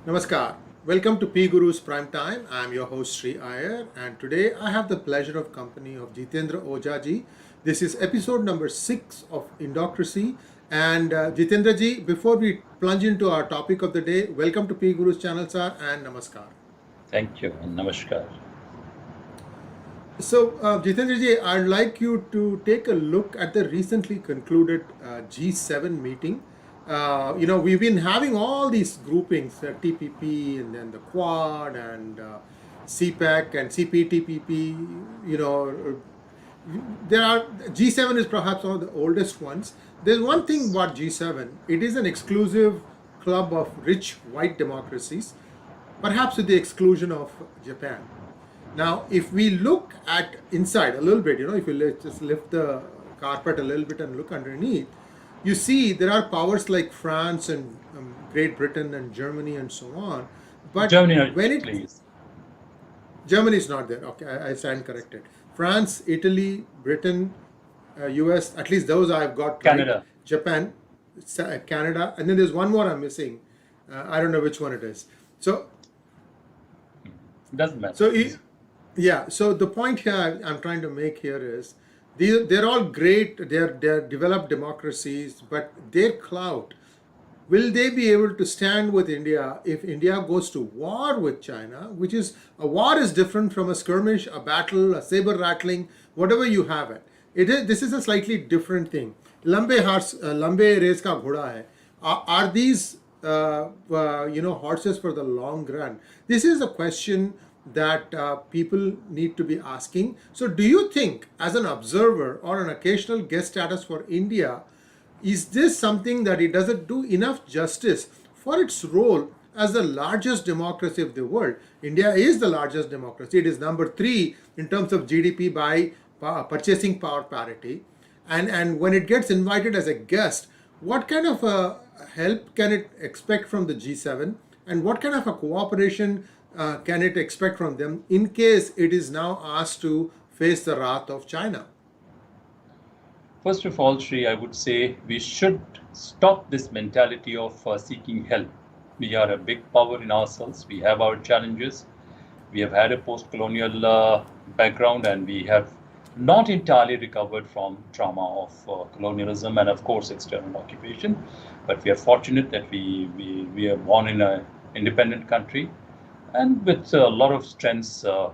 Namaskar. Welcome to PGurus Prime Time. I am your host Sri Iyer, and today I have the pleasure of company of Jitendra Ojha ji. This is episode number 6 of Indocracy. And Jitendra ji, before we plunge into our topic of the day, welcome to PGurus channel, sir, and Namaskar. Thank you and Namaskar. So, Jitendra ji, I'd like you to take a look at the recently concluded G7 meeting. We've been having all these groupings, TPP and then the Quad and CPEC and CPTPP. There are G7 is perhaps one of the oldest ones. There's one thing about G7, it is an exclusive club of rich white democracies, perhaps with the exclusion of Japan. Now, if we look at inside a little bit, if you just lift the carpet a little bit and look underneath, you see there are powers like France and Great Britain and Germany and so on. But Germany, when it please. Germany is not there. Okay, I stand corrected. France, Italy, Britain, US, at least those I've got right. Canada. Japan, Canada, and then there's one more I'm missing. I don't know which one it is. So, Doesn't matter. yeah. So the point here I'm trying to make here is they're all great. They're developed democracies, but their clout, will they be able to stand with India if India goes to war with China, which is a war is different from a skirmish, a battle, a saber rattling, whatever you have it. This is a slightly different thing. Lambe race ka ghoda hai. Are these horses for the long run? This is a question that people need to be asking. So, do you think, as an observer or an occasional guest status for India, is this something that it doesn't do enough justice for its role as the largest democracy of the world? India is the largest democracy. It is number 3 in terms of GDP by purchasing power parity. And when it gets invited as a guest, what kind of help can it expect from the G7? And what kind of a cooperation can it expect from them in case it is now asked to face the wrath of China? First of all, Sri, I would say we should stop this mentality of seeking help. We are a big power in ourselves. We have our challenges. We have had a post-colonial background, and we have not entirely recovered from trauma of colonialism and, of course, external occupation. But we are fortunate that we are born in an independent country and with a lot of strengths. So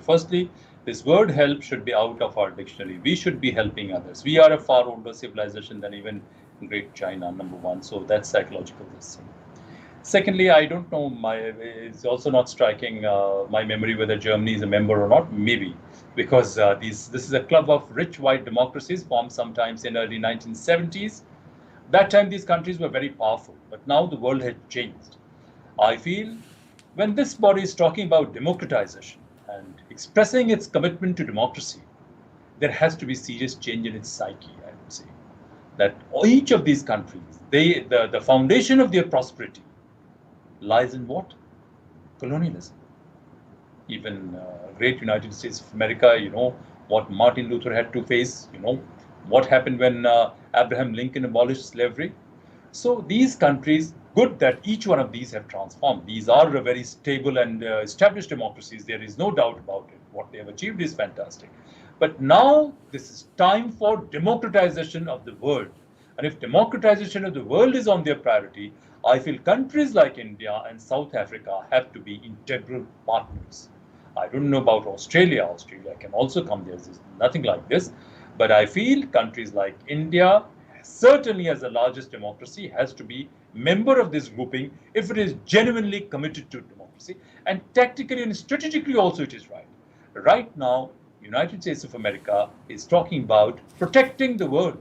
firstly, this word help should be out of our dictionary. We should be helping others. We are a far older civilization than even Great China, number one. So that's psychological this thing. Secondly, I don't know, it's also not striking my memory whether Germany is a member or not, maybe, because this is a club of rich white democracies formed sometimes in early 1970s. That time these countries were very powerful, but now the world has changed. I feel when this body is talking about democratization and expressing its commitment to democracy, there has to be serious change in its psyche, I would say. That each of these countries, the foundation of their prosperity lies in what? Colonialism. Even great United States of America, what Martin Luther had to face, what happened when Abraham Lincoln abolished slavery. So these countries, good that each one of these have transformed. These are very stable and established democracies. There is no doubt about it. What they have achieved is fantastic. But now this is time for democratization of the world. And if democratization of the world is on their priority, I feel countries like India and South Africa have to be integral partners. I don't know about Australia. Australia can also come there. There's nothing like this. But I feel countries like India, certainly as the largest democracy, has to be member of this grouping if it is genuinely committed to democracy. And tactically and strategically also it is right. Right now, United States of America is talking about protecting the world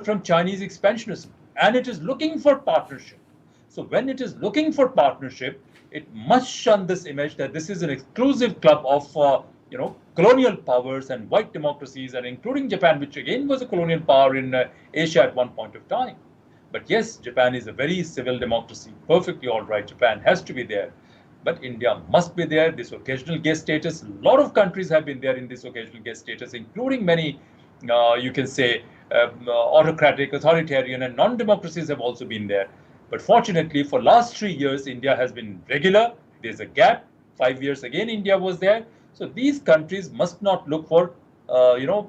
from Chinese expansionism. And it is looking for partnership. So when it is looking for partnership, it must shun this image that this is an exclusive club of colonial powers and white democracies, and including Japan, which again was a colonial power in Asia at one point of time. But yes, Japan is a very civil democracy, perfectly all right. Japan has to be there. But India must be there. This occasional guest status, a lot of countries have been there in this occasional guest status, including many, you can say, autocratic, authoritarian, and non-democracies have also been there. But fortunately, for last 3 years, India has been regular. There's a gap. 5 years again, India was there. So these countries must not look for,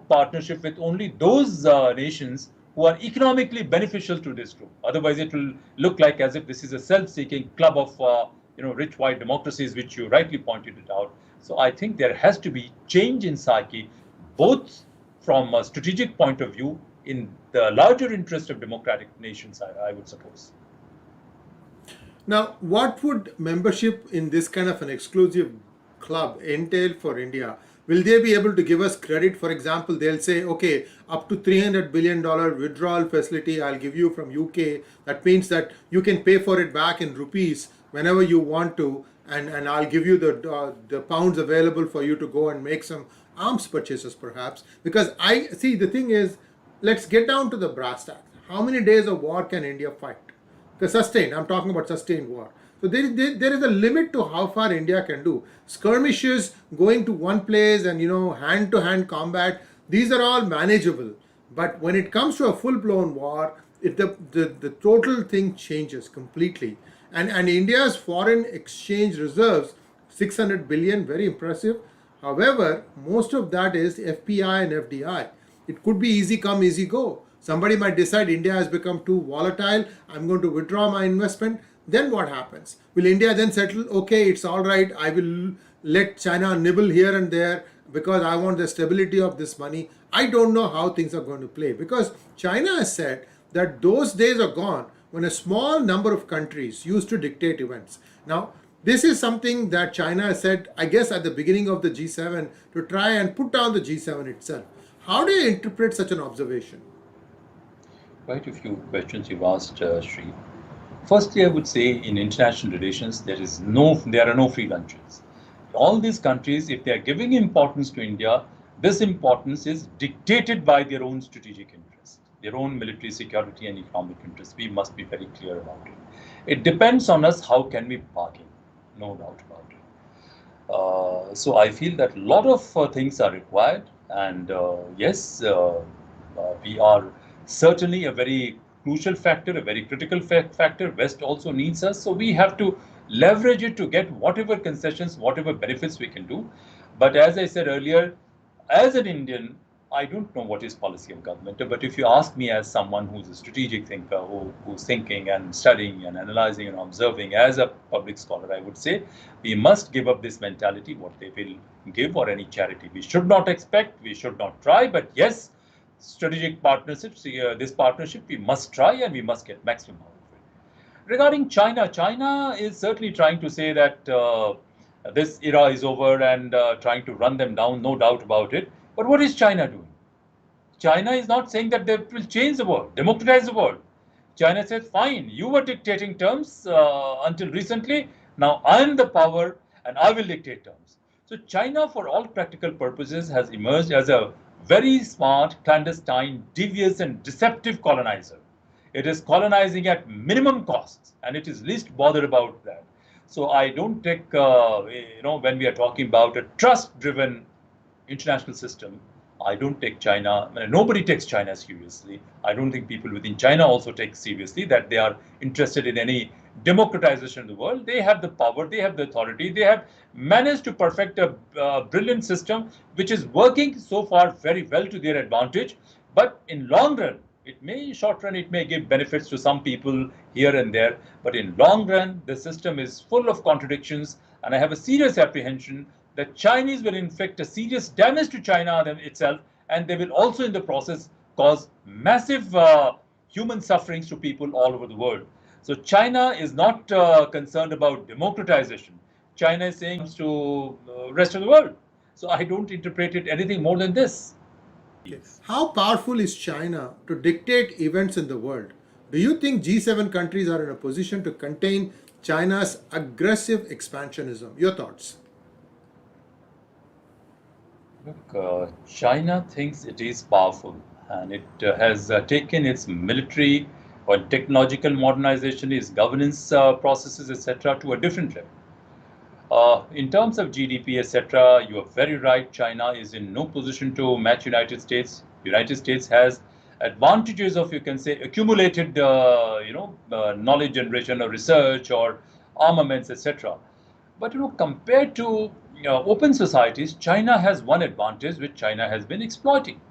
partnership with only those nations who are economically beneficial to this group. Otherwise, it will look like as if this is a self-seeking club of, rich white democracies, which you rightly pointed it out. So I think there has to be change in psyche, both from a strategic point of view, in the larger interest of democratic nations, I would suppose. Now, what would membership in this kind of an exclusive club entail for India? Will they be able to give us credit? For example, they'll say, okay, up to $300 billion withdrawal facility I'll give you from UK. That means that you can pay for it back in rupees whenever you want to, and I'll give you the pounds available for you to go and make some arms purchases perhaps. Because I see, the thing is, let's get down to the brass tacks. How many days of war can India fight? The sustained, I'm talking about sustained war. So there is a limit to how far India can do. Skirmishes, going to one place and hand-to-hand combat, these are all manageable. But when it comes to a full-blown war, the total thing changes completely. And India's foreign exchange reserves, 600 billion, very impressive. However, most of that is FPI and FDI. It could be easy come, easy go. Somebody might decide India has become too volatile, I'm going to withdraw my investment. Then what happens? Will India then settle, okay, it's all right, I will let China nibble here and there because I want the stability of this money? I don't know how things are going to play, because China has said that those days are gone when a small number of countries used to dictate events. Now, this is something that China has said, I guess, at the beginning of the G7 to try and put down the G7 itself. How do you interpret such an observation? Quite a few questions you've asked, Sri. Firstly, I would say in international relations, there are no free lunches. All these countries, if they are giving importance to India, this importance is dictated by their own strategic interests, their own military, security, and economic interests. We must be very clear about it. It depends on us how can we bargain, no doubt about it. So I feel that a lot of things are required, and yes, we are certainly a very crucial factor, a very critical factor. West also needs us, so we have to leverage it to get whatever concessions, whatever benefits we can do. But as I said earlier, as an Indian, I don't know what is policy of government, but if you ask me as someone who's a strategic thinker, who's thinking and studying and analyzing and observing as a public scholar, I would say we must give up this mentality, what they will give, or any charity. We should not expect, we should not try, but yes, strategic partnerships, this partnership, we must try and we must get maximum out of it. Regarding China, China is certainly trying to say that this era is over and trying to run them down, no doubt about it. But what is China doing? China is not saying that they will change the world, democratize the world. China says, fine, you were dictating terms until recently. Now I'm the power and I will dictate terms. So China, for all practical purposes, has emerged as a very smart, clandestine, devious, and deceptive colonizer. It is colonizing at minimum costs, and it is least bothered about that. So I don't take, when we are talking about a trust-driven international system, I don't take China, nobody takes China seriously. I don't think people within China also take seriously that they are interested in any democratization of the world. They have the power, they have the authority, they have managed to perfect a brilliant system which is working so far very well to their advantage. But in long run, short run, it may give benefits to some people here and there. But in long run, the system is full of contradictions, and I have a serious apprehension the Chinese will inflict a serious damage to China itself, and they will also in the process cause massive human sufferings to people all over the world. So China is not concerned about democratization. China is saying to the rest of the world. So I don't interpret it anything more than this. Okay. How powerful is China to dictate events in the world? Do you think G7 countries are in a position to contain China's aggressive expansionism? Your thoughts? Look, China thinks it is powerful, and it has taken its military or technological modernization, its governance processes, etc., to a different level. In terms of GDP, etc., you are very right. China is in no position to match United States. United States has advantages of, you can say, accumulated, knowledge generation or research or armaments, etc. But compared to open societies, China has one advantage which China has been exploiting.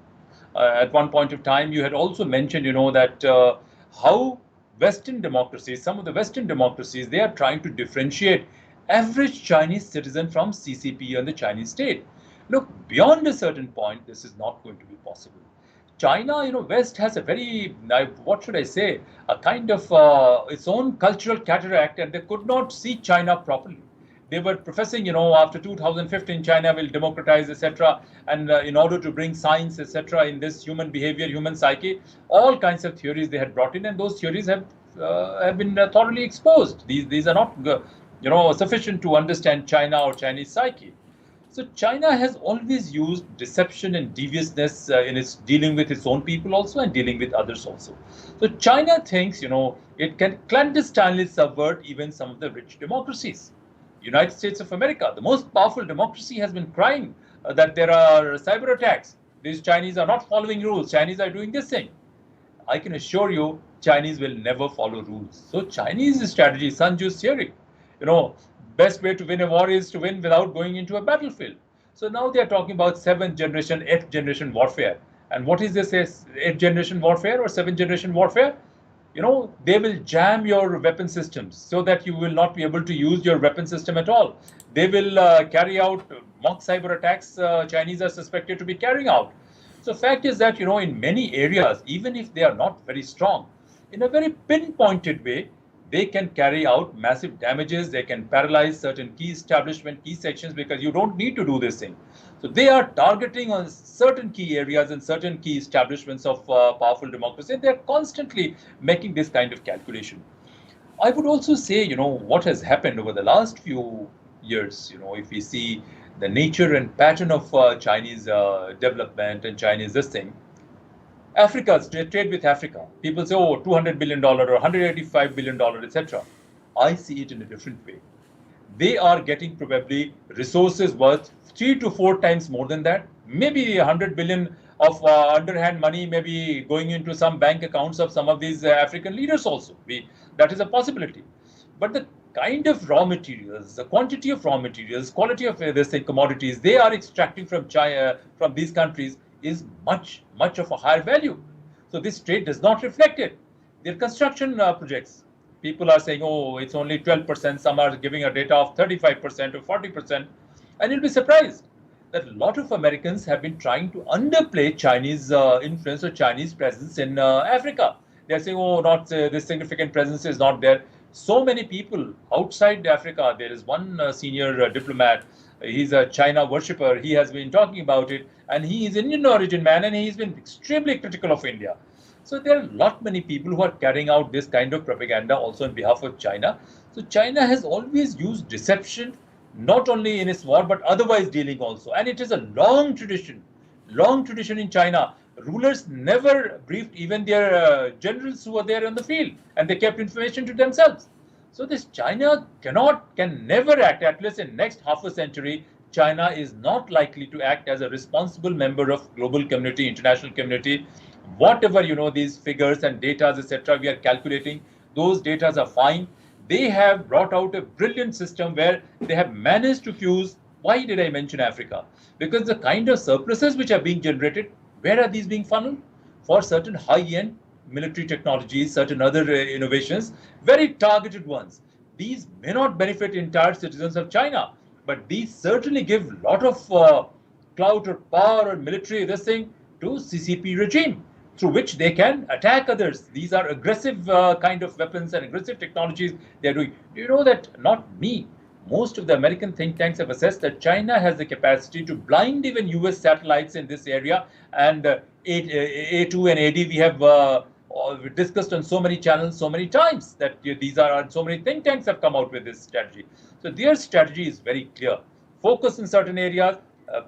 At one point of time, you had also mentioned, that how Western democracies, some of the Western democracies, they are trying to differentiate average Chinese citizen from CCP and the Chinese state. Look, beyond a certain point, this is not going to be possible. China, West has a very, what should I say, a kind of its own cultural cataract, and they could not see China properly. They were professing, after 2015, China will democratize, etc. And in order to bring science, etc., in this human behavior, human psyche, all kinds of theories they had brought in, and those theories have been thoroughly exposed. These are not, sufficient to understand China or Chinese psyche. So China has always used deception and deviousness in its dealing with its own people also and dealing with others also. So China thinks, it can clandestinely subvert even some of the rich democracies. United States of America, the most powerful democracy, has been crying that there are cyber attacks. These Chinese are not following rules. Chinese are doing this thing. I can assure you, Chinese will never follow rules. So Chinese strategy, Sun Tzu's theory, best way to win a war is to win without going into a battlefield. So now they are talking about 7th generation, 8th generation warfare. And what is this 8th generation warfare or 7th generation warfare? They will jam your weapon systems so that you will not be able to use your weapon system at all. They will carry out mock cyber attacks Chinese are suspected to be carrying out. So fact is that, in many areas, even if they are not very strong, in a very pinpointed way, they can carry out massive damages. They can paralyze certain key establishment, key sections, because you don't need to do this thing. So they are targeting on certain key areas and certain key establishments of powerful democracy. They're constantly making this kind of calculation. I would also say, what has happened over the last few years, if we see the nature and pattern of Chinese development and Chinese this thing, Africa's trade with Africa. People say, oh, $200 billion or $185 billion, etc. I see it in a different way. They are getting probably resources worth 3 to 4 times more than that. Maybe 100 billion of underhand money may be going into some bank accounts of some of these African leaders also. That is a possibility. But the kind of raw materials, the quantity of raw materials, quality of commodities they are extracting from China, from these countries, is much of a higher value. So this trade does not reflect it. Their construction projects, people are saying, oh, it's only 12%. Some are giving a data of 35% or 40%. And you'll be surprised that a lot of Americans have been trying to underplay Chinese influence or Chinese presence in Africa. They're saying, oh, not this significant presence is not there. So many people outside Africa. There is one senior diplomat. He's a China worshipper. He has been talking about it, and he is Indian origin man, and he's been extremely critical of India. So there are many people who are carrying out this kind of propaganda also on behalf of China. So China has always used deception, not only in its war, but otherwise dealing also. And it is a long tradition in China. Rulers never briefed even their generals who were there on the field, and they kept information to themselves. So this China can never act, at least in next half a century. China is not likely to act as a responsible member of global community, international community. Whatever, these figures and data, etc., we are calculating, those data are fine. They have brought out a brilliant system where they have managed to fuse. Why did I mention Africa? Because the kind of surpluses which are being generated, where are these being funneled? For certain high-end military technologies, certain other innovations, very targeted ones. These may not benefit entire citizens of China, but these certainly give a lot of clout or power or military this thing to CCP regime, through which they can attack others. These are aggressive kind of weapons and aggressive technologies they are doing. Do you know that not me? Most of the American think tanks have assessed that China has the capacity to blind even US satellites in this area. And A2 and AD we have discussed on so many channels so many times that these are so many think tanks have come out with this strategy. So their strategy is very clear. Focus in certain areas,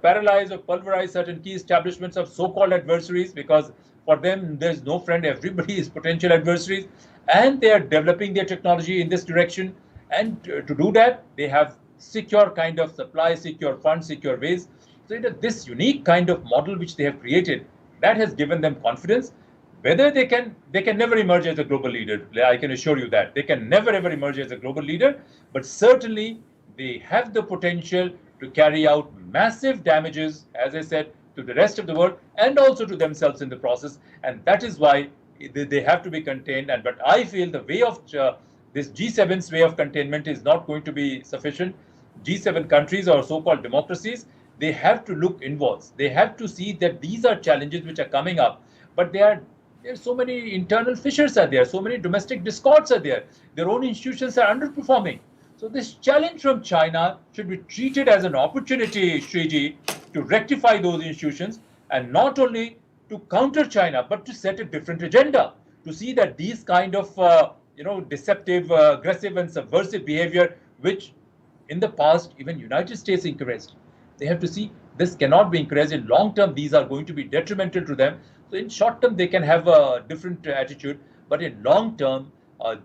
paralyze or pulverize certain key establishments of so-called adversaries, because for them there's no friend, everybody is potential adversaries, and they are developing their technology in this direction. And to do that, they have secure kind of supply, secure funds, secure ways. So this unique kind of model which they have created, that has given them confidence. Whether they can never emerge as a global leader. I can assure you that they can never ever emerge as a global leader, but certainly they have the potential to carry out massive damages, as I said, to the rest of the world and also to themselves in the process. And that is why they have to be contained. And but I feel the way of this G7's way of containment is not going to be sufficient. G7 countries or so-called democracies, they have to look inwards. They have to see that these are challenges which are coming up, but there's so many internal fissures are there, so many domestic discords are there. Their own institutions are underperforming. So this challenge from China should be treated as an opportunity, Shriji, to rectify those institutions and not only to counter China, but to set a different agenda, to see that these kind of deceptive, aggressive and subversive behavior, which in the past even United States encouraged, they have to see this cannot be encouraged. In long term, these are going to be detrimental to them. So in short term, they can have a different attitude, but in long term,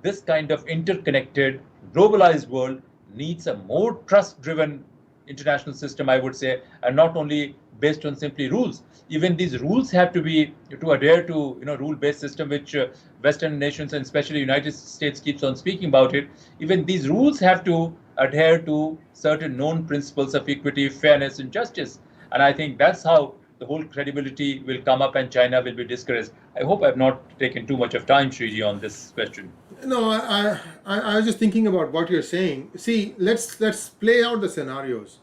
this kind of interconnected, globalized world needs a more trust-driven international system, I would say, and not only based on simply rules. Even these rules have to be to adhere to rule-based system, which Western nations and especially United States keeps on speaking about it. Even these rules have to adhere to certain known principles of equity, fairness, and justice. And I think that's how the whole credibility will come up and China will be discouraged. I hope I've not taken too much of time, Shriji, on this question. No, I was just thinking about what you're saying. See, let's play out the scenarios.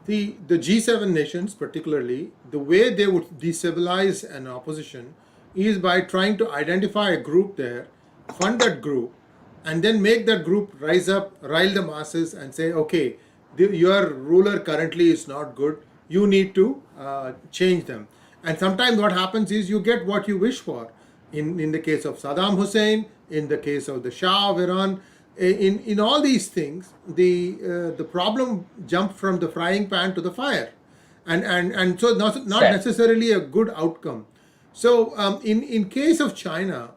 The G7 nations, particularly, the way they would destabilize an opposition is by trying to identify a group there, fund that group, and then make that group rise up, rile the masses, and say, okay, your ruler currently is not good. You need to change them. And sometimes what happens is you get what you wish for. In the case of Saddam Hussein, in the case of the Shah of Iran, in all these things, the problem jumped from the frying pan to the fire, and so not necessarily a good outcome. So in case of China,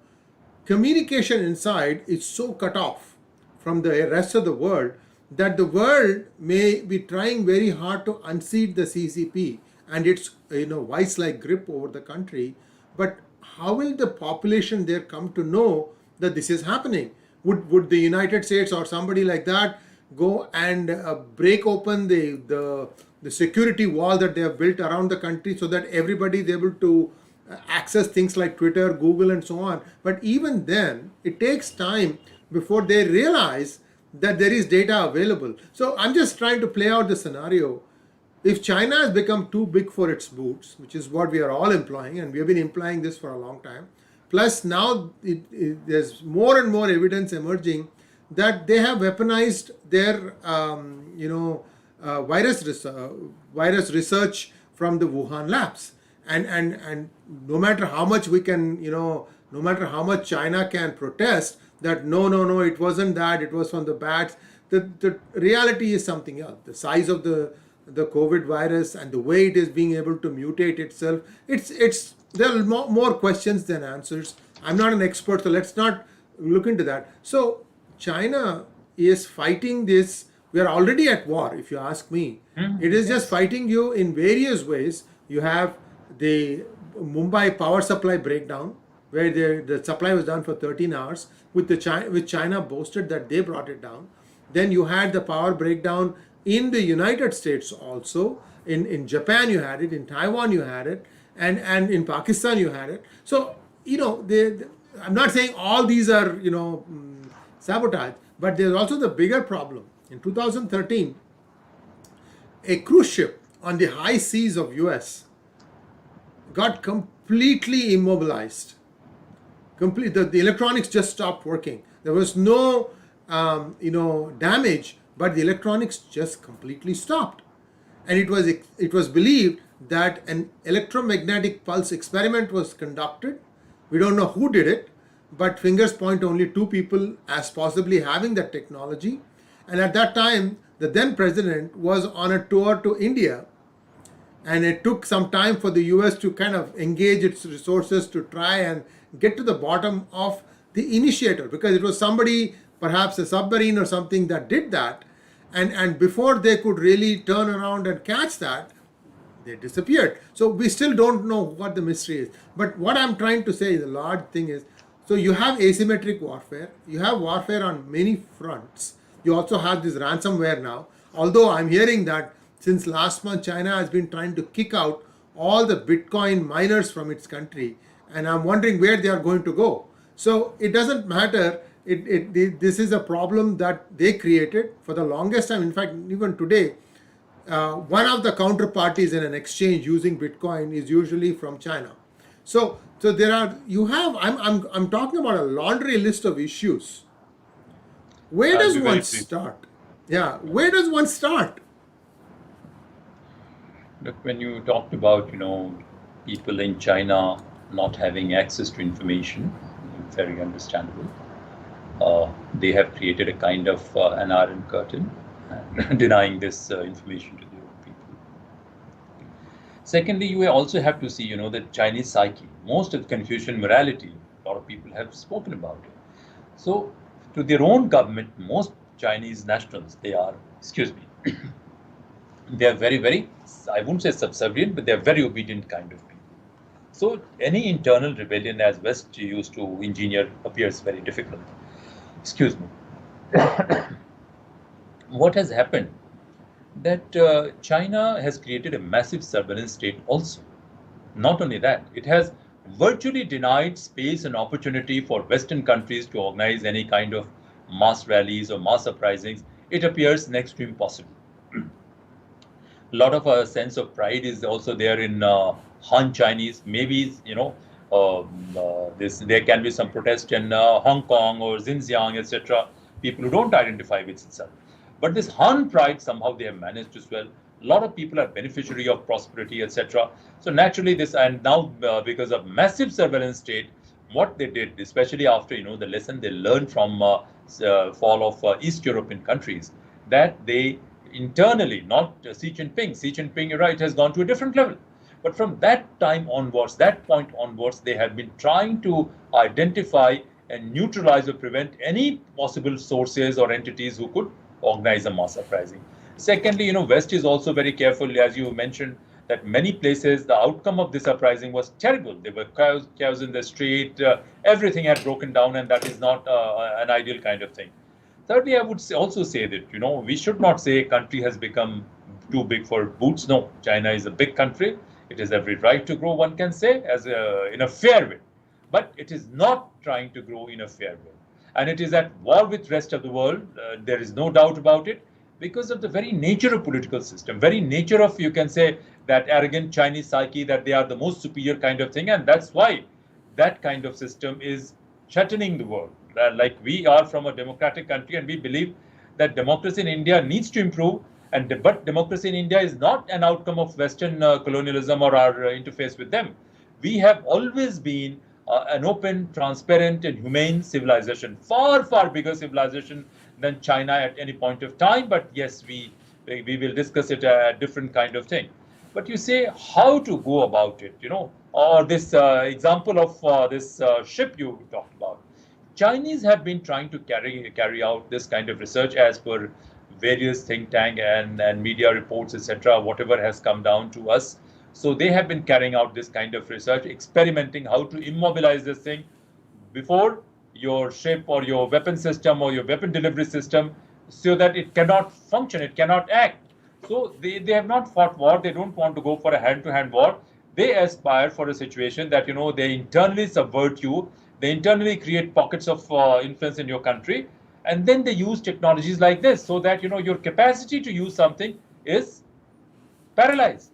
communication inside is so cut off from the rest of the world that the world may be trying very hard to unseat the CCP and its vice-like grip over the country. But how will the population there come to know that this is happening? Would the United States or somebody like that go and break open the security wall that they have built around the country so that everybody is able to access things like Twitter, Google, and so on? But even then, it takes time before they realize that there is data available. So I'm just trying to play out the scenario. If China has become too big for its boots, which is what we are all implying, and we have been implying this for a long time, plus now there's more and more evidence emerging that they have weaponized their virus research from the Wuhan labs. And no matter how much we can, no matter how much China can protest that no, it wasn't that, it was from the bats, the reality is something else. The size of the COVID virus and the way it is being able to mutate itself, there are more questions than answers. I'm not an expert, so let's not look into that. So China is fighting this. We are already at war, if you ask me. It is just fighting you in various ways. You have the Mumbai power supply breakdown, where the supply was down for 13 hours, which China boasted that they brought it down. Then you had the power breakdown in the United States also. In Japan you had it, in Taiwan you had it, and in Pakistan you had it. So, I'm not saying all these are, sabotage, but there's also the bigger problem. In 2013, a cruise ship on the high seas of US got completely immobilized. The electronics just stopped working. There was no, damage, but the electronics just completely stopped. And it was believed that an electromagnetic pulse experiment was conducted. We don't know who did it, but fingers point only two people as possibly having that technology. And at that time, the then president was on a tour to India, and it took some time for the US to kind of engage its resources to try and get to the bottom of the initiator, because it was somebody, perhaps a submarine or something, that did that. And before they could really turn around and catch that, They disappeared. So we still don't know what the mystery is. But what I'm trying to say, the large thing is, so you have asymmetric warfare, you have warfare on many fronts. You also have this ransomware now. Although I'm hearing that since last month, China has been trying to kick out all the Bitcoin miners from its country, and I'm wondering where they are going to go. So it doesn't matter. This is a problem that they created for the longest time. In fact, even today, one of the counterparties in an exchange using Bitcoin is usually from China. So there are I'm talking about a laundry list of issues. Where I'll does be very one brief. start? Yeah, where does one start? Look, when you talked about, people in China not having access to information, very understandable. They have created a kind of an iron curtain, denying this information to their own people. Secondly, you also have to see, the Chinese psyche. Most of the Confucian morality, a lot of people have spoken about it. So, to their own government, most Chinese nationals, they are, excuse me, they are very, very, I wouldn't say subservient, but they are very obedient kind of people. So any internal rebellion, as West used to engineer, appears very difficult. Excuse me. What has happened? That China has created a massive surveillance state also. Not only that, it has virtually denied space and opportunity for Western countries to organize any kind of mass rallies or mass uprisings. It appears next to impossible. A lot of a sense of pride is also there in Han Chinese. Maybe this there can be some protest in Hong Kong or Xinjiang, etc. People who don't identify with itself, but this Han pride somehow they have managed to swell. A lot of people are beneficiary of prosperity, etc. So naturally, this and now because of massive surveillance state, what they did, especially after the lesson they learned from fall of East European countries, that they internally, not Xi Jinping. Xi Jinping, you're right, has gone to a different level. But from that time onwards, that point onwards, they have been trying to identify and neutralize or prevent any possible sources or entities who could organize a mass uprising. Secondly, West is also very careful, as you mentioned, that many places the outcome of this uprising was terrible. There were chaos in the street, everything had broken down, and that is not an ideal kind of thing. Thirdly, I would also say that, we should not say a country has become too big for boots. No, China is a big country. It has every right to grow, one can say, in a fair way. But it is not trying to grow in a fair way. And it is at war with rest of the world. There is no doubt about it, because of the very nature of political system, very nature of, you can say, that arrogant Chinese psyche, that they are the most superior kind of thing. And that's why that kind of system is threatening the world. Like we are from a democratic country, and we believe that democracy in India needs to improve. But democracy in India is not an outcome of Western colonialism or our interface with them. We have always been an open, transparent, and humane civilization, far, far bigger civilization than China at any point of time. But yes, we will discuss it a different kind of thing. But you say how to go about it, or this example of this ship you talked about. Chinese have been trying to carry out this kind of research as per various think tank and media reports, etc., whatever has come down to us. So they have been carrying out this kind of research, experimenting how to immobilize this thing before your ship or your weapon system or your weapon delivery system, so that it cannot function, it cannot act. So they have not fought war. They don't want to go for a hand-to-hand war. They aspire for a situation that, they internally subvert you. They internally create pockets of influence in your country, and then they use technologies like this so that your capacity to use something is paralyzed.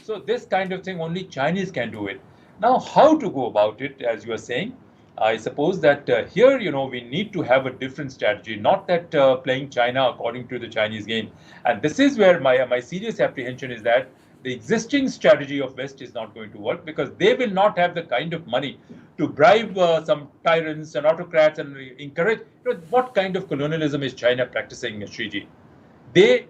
So this kind of thing only Chinese can do it. Now, how to go about it, as you are saying, I suppose that here we need to have a different strategy, not that playing China according to the Chinese game. And this is where my serious apprehension is that the existing strategy of West is not going to work, because they will not have the kind of money to bribe some tyrants and autocrats and encourage. What kind of colonialism is China practicing, Shriji? They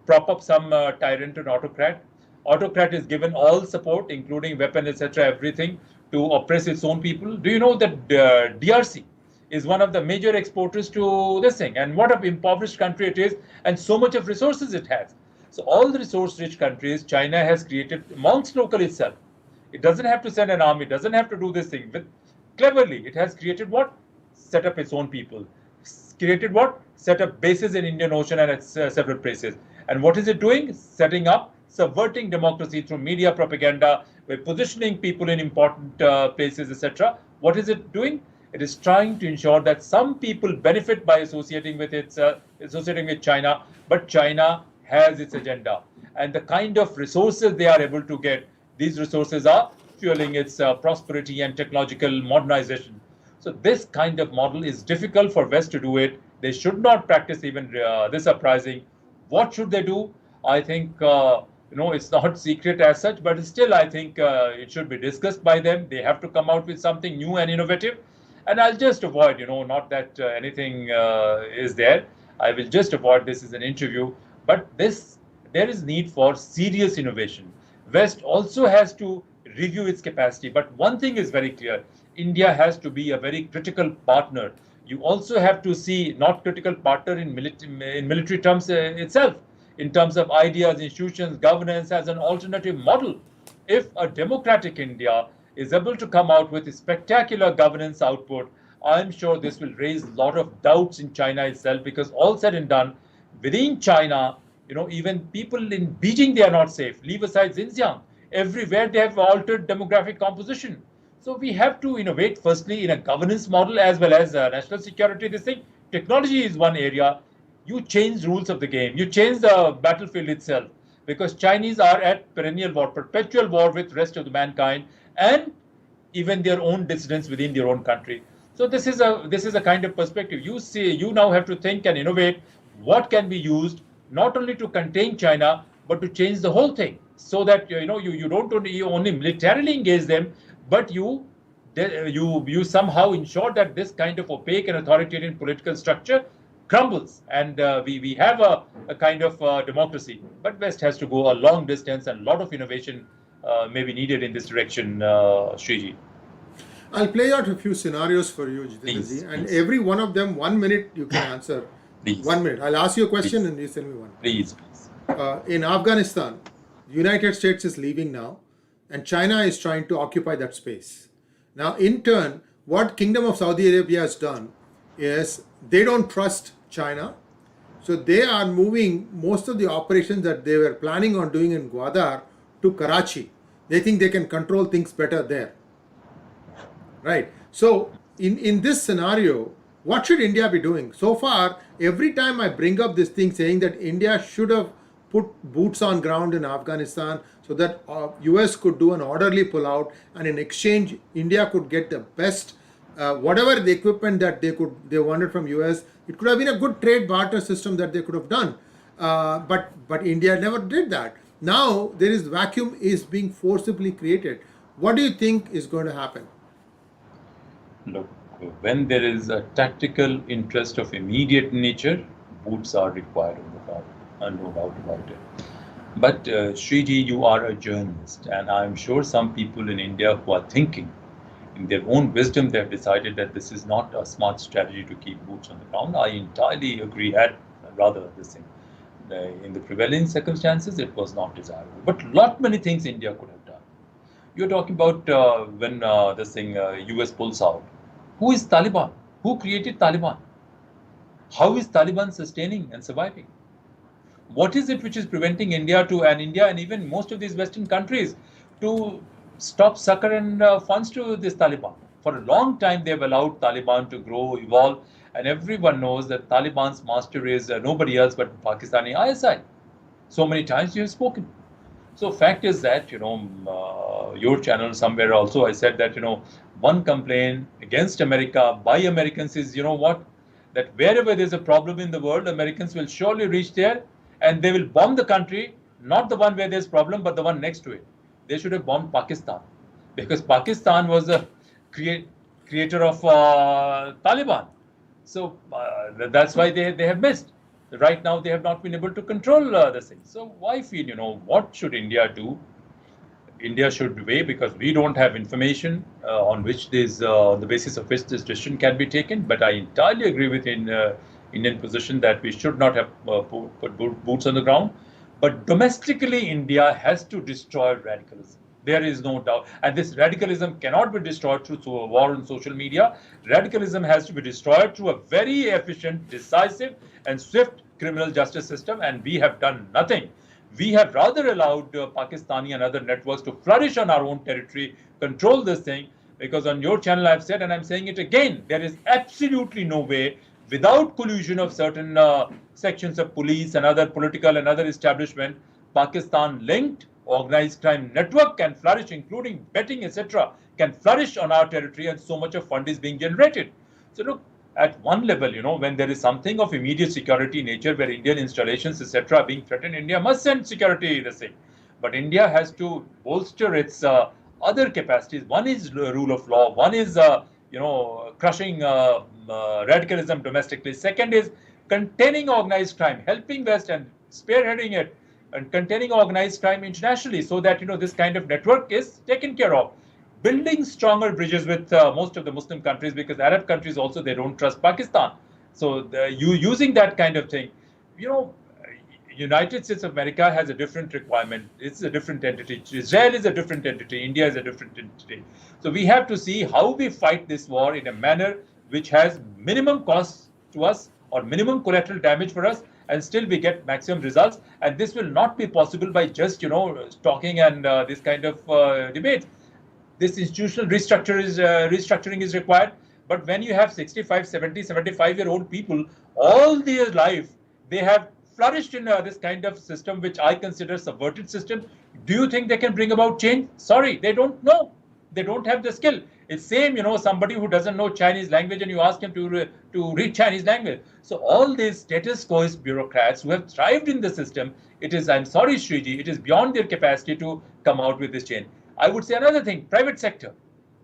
prop up some tyrant and autocrat. Autocrat is given all support, including weapon, etc., everything, to oppress its own people. Do you know that DRC is one of the major exporters to this thing, and what an impoverished country it is, and so much of resources it has? So all the resource-rich countries, China has created amongst local itself. It doesn't have to send an army, doesn't have to do this thing. But cleverly, it has created what? Set up its own people. Created what? Set up bases in Indian Ocean and at several places. And what is it doing? Setting up, subverting democracy through media propaganda, by positioning people in important places, etc. What is it doing? It is trying to ensure that some people benefit by associating with China, but China has its agenda, and the kind of resources they are able to get, these resources are fueling its prosperity and technological modernization. So this kind of model is difficult for West to do it. They should not practice even this uprising. What should they do? I think it's not secret as such, but still I think it should be discussed by them. They have to come out with something new and innovative. And I'll just avoid, not that anything is there. I will just avoid this as an interview. But there is need for serious innovation. West also has to review its capacity. But one thing is very clear. India has to be a very critical partner. You also have to see not critical partner in military terms itself, in terms of ideas, institutions, governance as an alternative model. If a democratic India is able to come out with a spectacular governance output, I'm sure this will raise a lot of doubts in China itself, because all said and done, within China, even people in Beijing, they are not safe. Leave aside Xinjiang. Everywhere they have altered demographic composition. So we have to innovate firstly in a governance model as well as national security. This thing, technology is one area. You change rules of the game. You change the battlefield itself, because Chinese are at perennial war, perpetual war with rest of the mankind, and even their own dissidents within their own country. So this is a kind of perspective. You now have to think and innovate what can be used not only to contain China, but to change the whole thing, so that you don't only militarily engage them, but you somehow ensure that this kind of opaque and authoritarian political structure crumbles, and we have a kind of democracy. But West has to go a long distance, and a lot of innovation may be needed in this direction, Sriji. I'll play out a few scenarios for you, Jitendra, and every one of them 1 minute you can answer. Please. 1 minute. I'll ask you a question and you tell me one. Please. In Afghanistan, the United States is leaving now, and China is trying to occupy that space. Now, in turn, what Kingdom of Saudi Arabia has done is they don't trust China, so they are moving most of the operations that they were planning on doing in Gwadar to Karachi. They think they can control things better there. Right. So in this scenario, what should India be doing? So far, every time I bring up this thing saying that India should have put boots on ground in Afghanistan so that US could do an orderly pullout, and in exchange, India could get the best, whatever the equipment that they wanted from US. It could have been a good trade barter system that they could have done. But India never did that. Now there is vacuum is being forcibly created. What do you think is going to happen? Look, when there is a tactical interest of immediate nature, boots are required on the ground, and no doubt about it. But Sriji, you are a journalist, and I'm sure some people in India who are thinking, in their own wisdom, they have decided that this is not a smart strategy to keep boots on the ground. I entirely agree. In the prevailing circumstances, it was not desirable. But many things India could have done. You're talking about when US pulls out. Who is Taliban? Who created Taliban? How is Taliban sustaining and surviving? What is it which is preventing India and even most of these Western countries to stop succor and funds to this Taliban? For a long time, they've allowed Taliban to grow, evolve, and everyone knows that Taliban's master is nobody else but Pakistani ISI. So many times you have spoken. So fact is that, your channel somewhere also, I said that, one complaint against America by Americans is, that wherever there's a problem in the world, Americans will surely reach there and they will bomb the country, not the one where there's problem, but the one next to it. They should have bombed Pakistan, because Pakistan was the creator of Taliban. So that's why they have missed. Right now, they have not been able to control this thing. So why feel, what should India do? India should weigh, because we don't have information on which the basis of which this decision can be taken. But I entirely agree with Indian position that we should not have put boots on the ground. But domestically, India has to destroy radicalism. There is no doubt. And this radicalism cannot be destroyed through a war on social media. Radicalism has to be destroyed through a very efficient, decisive, and swift criminal justice system. And we have done nothing. We have rather allowed Pakistani and other networks to flourish on our own territory, control this thing. Because on your channel, I've said, and I'm saying it again, there is absolutely no way, without collusion of certain sections of police and other political and other establishment, Pakistan linked organized crime network can flourish, including betting, etc., can flourish on our territory, and so much of fund is being generated. So look, at one level, when there is something of immediate security nature where Indian installations, etc., are being threatened, India must send security this thing. But India has to bolster its other capacities. One is rule of law. One is crushing radicalism domestically. Second is containing organized crime, helping West and spearheading it, and containing organized crime internationally, so that this kind of network is taken care of. Building stronger bridges with most of the Muslim countries, because Arab countries also, they don't trust Pakistan. So you using that kind of thing, United States of America has a different requirement. It's a different entity. Israel is a different entity. India is a different entity. So we have to see how we fight this war in a manner which has minimum cost to us or minimum collateral damage for us, and still we get maximum results. And this will not be possible by just talking and this kind of debate. This institutional restructuring is required. But when you have 65, 70, 75-year-old people, all their life they have flourished in this kind of system, which I consider subverted system. Do you think they can bring about change? Sorry, they don't know. They don't have the skill. It's same, somebody who doesn't know Chinese language and you ask him to read Chinese language. So all these status quoist bureaucrats who have thrived in the system, I'm sorry, Shriji, it is beyond their capacity to come out with this change. I would say another thing, private sector.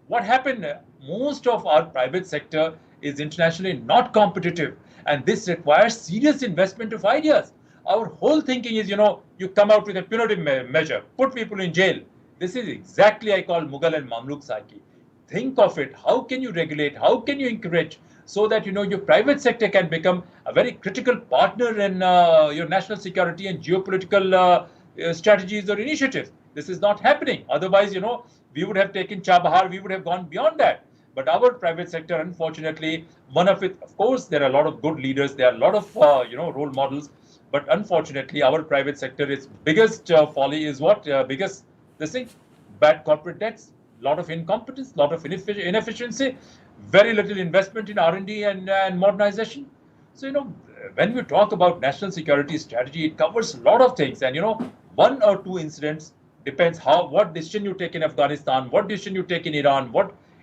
What happened? Most of our private sector is internationally not competitive, and this requires serious investment of ideas. Our whole thinking is, you come out with a punitive measure, put people in jail. This is exactly, I call, Mughal and Mamluk psyche. Think of it. How can you regulate? How can you encourage so that, your private sector can become a very critical partner in your national security and geopolitical strategies or initiatives? This is not happening. Otherwise, we would have taken Chabahar, we would have gone beyond that. But our private sector, unfortunately, one of it, of course, there are a lot of good leaders, there are a lot of, role models. But unfortunately, our private sector, its biggest folly is what? Biggest, this thing, bad corporate debts, lot of incompetence, lot of inefficiency, very little investment in R&D and modernization. So, when we talk about national security strategy, it covers a lot of things. And, one or two incidents depends what decision you take in Afghanistan, what decision you take in Iran,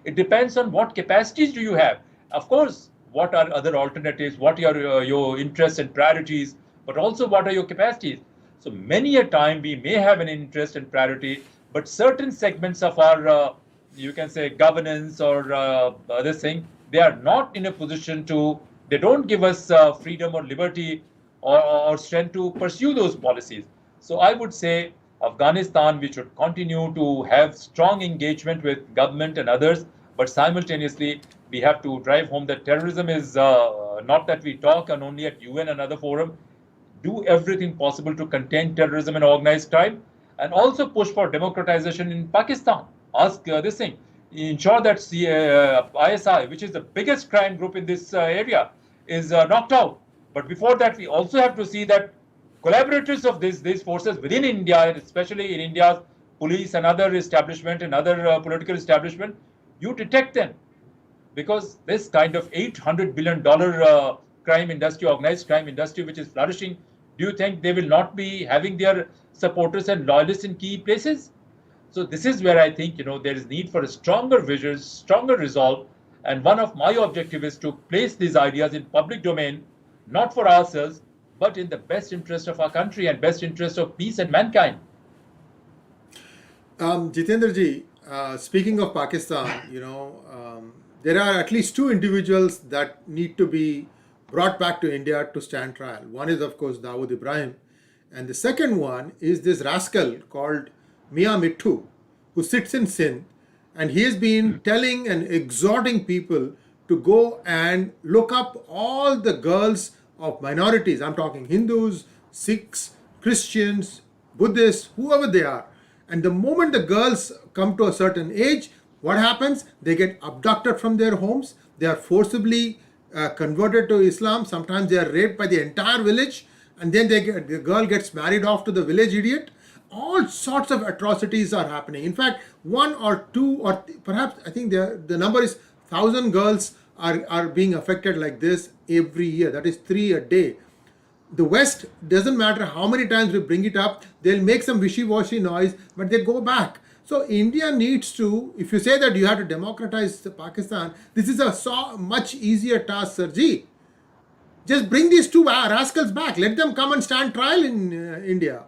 it depends on what capacities do you have. Of course, what are other alternatives, what are your interests and priorities, but also what are your capacities. So many a time we may have an interest and priority, but certain segments of our, you can say, governance or other thing, they are not in a position they don't give us freedom or liberty or strength to pursue those policies. So I would say Afghanistan, we should continue to have strong engagement with government and others, but simultaneously we have to drive home that terrorism is not that we talk and only at UN and other forum. Do everything possible to contain terrorism and organized crime, and also push for democratization in Pakistan. Ask this thing, ensure that ISI, which is the biggest crime group in this area, is knocked out. But before that, we also have to see that collaborators of these forces within India, especially in India's police and other establishment and other political establishment, you detect them. Because this kind of $800 billion crime industry, organized crime industry, which is flourishing, do you think they will not be having their supporters and loyalists in key places? So this is where I think, there is need for a stronger vision, stronger resolve. And one of my objectives is to place these ideas in public domain, not for ourselves, but in the best interest of our country and best interest of peace and mankind. Jitendra ji, speaking of Pakistan, there are at least two individuals that need to be brought back to India to stand trial. One is, of course, Dawood Ibrahim. And the second one is this rascal called Mia Mithu, who sits in Sindh. And he has been telling and exhorting people to go and look up all the girls of minorities. I'm talking Hindus, Sikhs, Christians, Buddhists, whoever they are. And the moment the girls come to a certain age, what happens? They get abducted from their homes. They are forcibly converted to Islam. Sometimes they are raped by the entire village, and then the girl gets married off to the village idiot. All sorts of atrocities are happening. In fact, one or two, or perhaps I think the number is 1,000 girls are being affected like this every year. That is 3 a day. The West, doesn't matter how many times we bring it up, they'll make some wishy-washy noise, but they go back. So India needs to, if you say that you have to democratize Pakistan, this is a much easier task, Sirji. Just bring these two rascals back. Let them come and stand trial in India.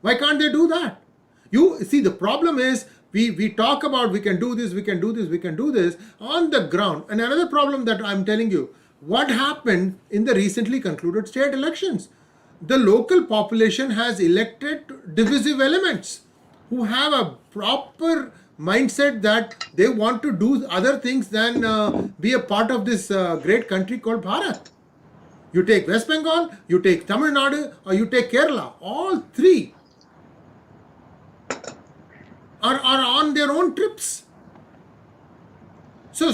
Why can't they do that? You see, the problem is we talk about we can do this, we can do this, we can do this on the ground. And another problem that I'm telling you, what happened in the recently concluded state elections? The local population has elected divisive elements who have a proper mindset that they want to do other things than be a part of this great country called Bharat. You take West Bengal, you take Tamil Nadu, or you take Kerala. All three are on their own trips. So